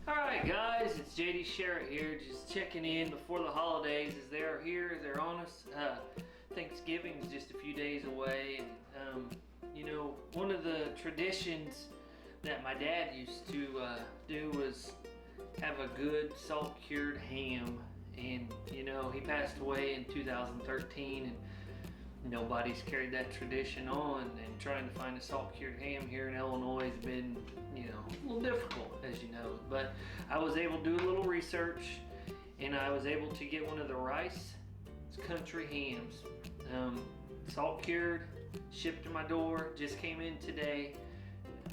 Alright guys, it's JD Sherritt here, just checking in before the holidays as they're here, they're on us. Thanksgiving's just a few days away, and you know, one of the traditions that my dad used to do was have a good salt-cured ham, and you know, he passed away in 2013, and nobody's carried that tradition on, and trying to find a salt-cured ham here in Illinois has been, you know, a little difficult, as you know. But I was able to do a little research, and I was able to get one of the Rice Country hams, salt-cured, shipped to my door, just came in today.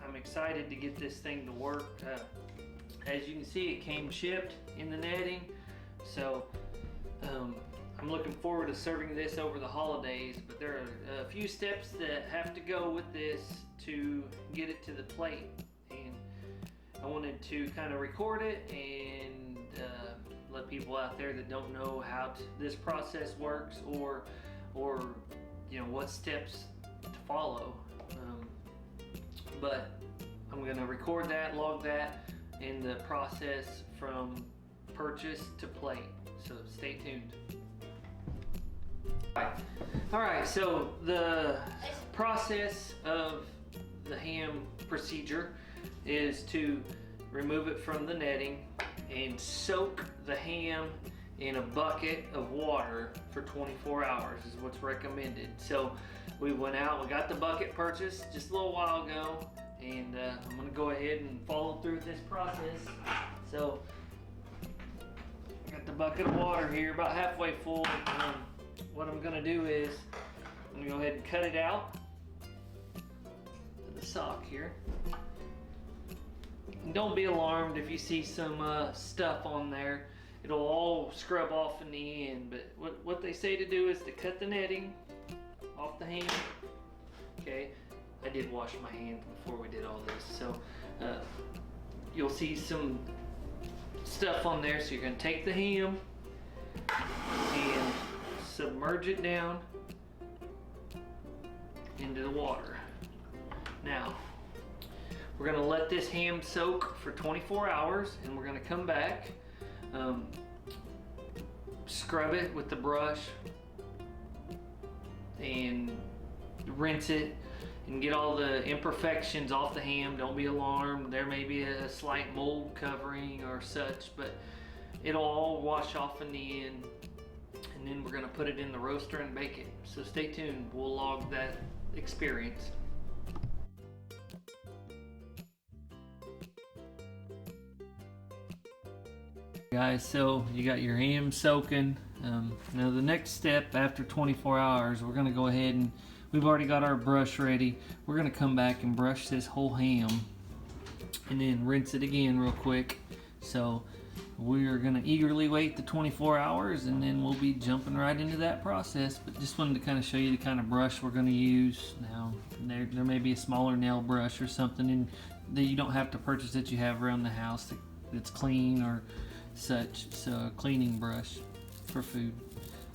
I'm excited to get this thing to work. As you can see, it came shipped in the netting, so I'm looking forward to serving this over the holidays, but there are a few steps that have to go with this to get it to the plate, and I wanted to kind of record it and let people out there that don't know how this process works, or you know, what steps to follow. But I'm going to record that, log that, in the process from purchase to plate, so stay tuned. Alright, so the process of the ham procedure is to remove it from the netting and soak the ham in a bucket of water for 24 hours is what's recommended. So we went out, we got the bucket purchased just a little while ago, and I'm going to go ahead and follow through with this process. So I got the bucket of water here about halfway full. What I'm going to do is I'm going to go ahead and cut it out to the sock here. And don't be alarmed if you see some stuff on there. It'll all scrub off in the end, but what they say to do is to cut the netting off the ham. Okay, I did wash my hands before we did all this, so you'll see some stuff on there. So you're going to take the ham and submerge it down into the water. Now, we're gonna let this ham soak for 24 hours, and we're gonna come back, scrub it with the brush, and rinse it, and get all the imperfections off the ham. Don't be alarmed. There may be a slight mold covering or such, but it'll all wash off in the end. And then we're going to put it in the roaster and bake it. So stay tuned, we'll log that experience. Guys, so you got your ham soaking. Now the next step after 24 hours, we're going to go ahead and we've already got our brush ready. We're going to come back and brush this whole ham and then rinse it again real quick. So we're going to eagerly wait the 24 hours, and then we'll be jumping right into that process. But just wanted to kind of show you the kind of brush we're going to use. Now, there may be a smaller nail brush or something and that you don't have to purchase, that you have around the house that's clean or such. So a cleaning brush for food.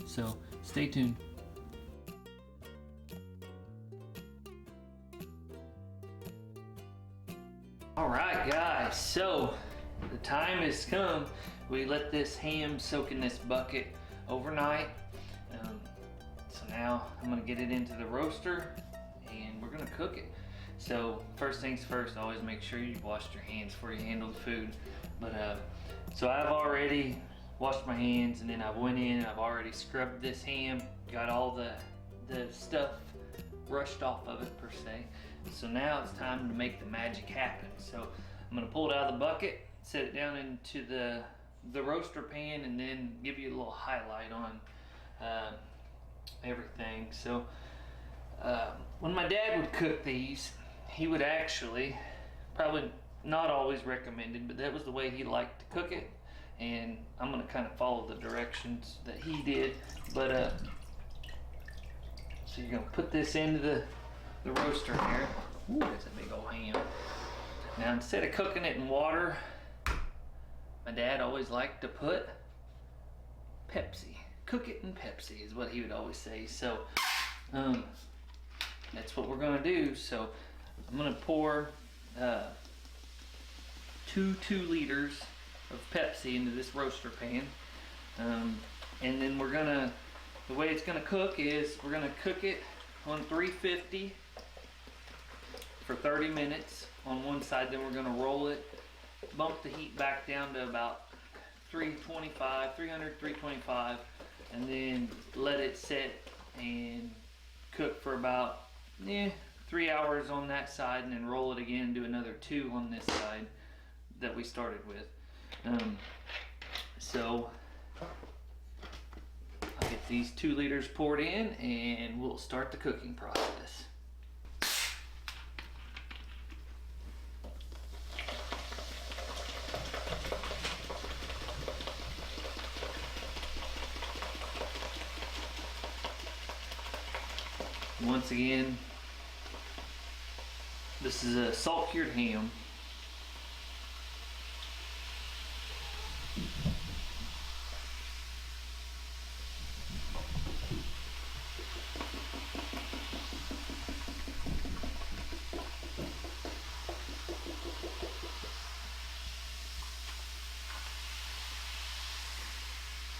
So stay tuned. Alright guys, so the time has come. We let this ham soak in this bucket overnight. So now I'm going to get it into the roaster and we're going to cook it. So first things first, always make sure you've washed your hands before you handle the food. But so I've already washed my hands, and then I went in and I've already scrubbed this ham, got all the stuff brushed off of it per se. So now it's time to make the magic happen. So I'm going to pull it out of the bucket, set it down into the roaster pan, and then give you a little highlight on everything. So when my dad would cook these, he would actually, probably not always recommended, but that was the way he liked to cook it, and I'm going to kind of follow the directions that he did. But so you're going to put this into the roaster here. Ooh, that's a big old ham. Now, instead of cooking it in water, my dad always liked to put Pepsi. Cook it in Pepsi is what he would always say. So that's what we're going to do. So I'm going to pour 2 2 liters of Pepsi into this roaster pan. And then the way it's gonna cook is we're gonna cook it on 350 for 30 minutes on one side. Then we're gonna roll it, bump the heat back down to about 325, and then let it sit and cook for about 3 hours on that side, and then roll it again, do another 2 on this side that we started with. So I'll get these 2 liters poured in and we'll start the cooking process. Once again, this is a salt cured ham.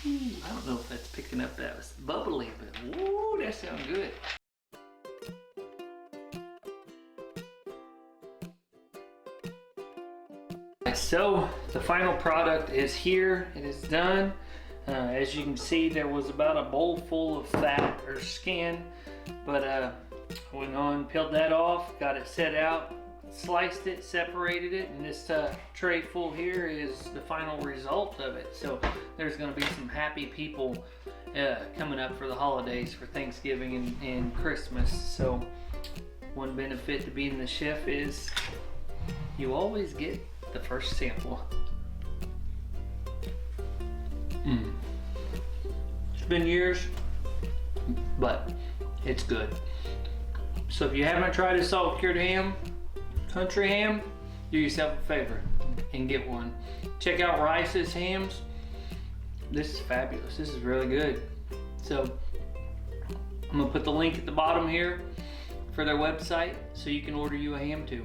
I don't know if that's picking up that was bubbly, but woo, that sounds good. So the final product is here. It is done. As you can see, there was about a bowl full of fat or skin, but I went on, peeled that off, got it set out, sliced it, separated it, and this tray full here is the final result of it. So there's going to be some happy people coming up for the holidays, for Thanksgiving and Christmas. So one benefit to being the chef is you always get the first sample. It's been years, but it's good. So if you haven't tried a salt cured ham, country ham, do yourself a favor and get one. Check out Rice's Hams. This is fabulous. This is really good. So I'm gonna put the link at the bottom here for their website so you can order you a ham too.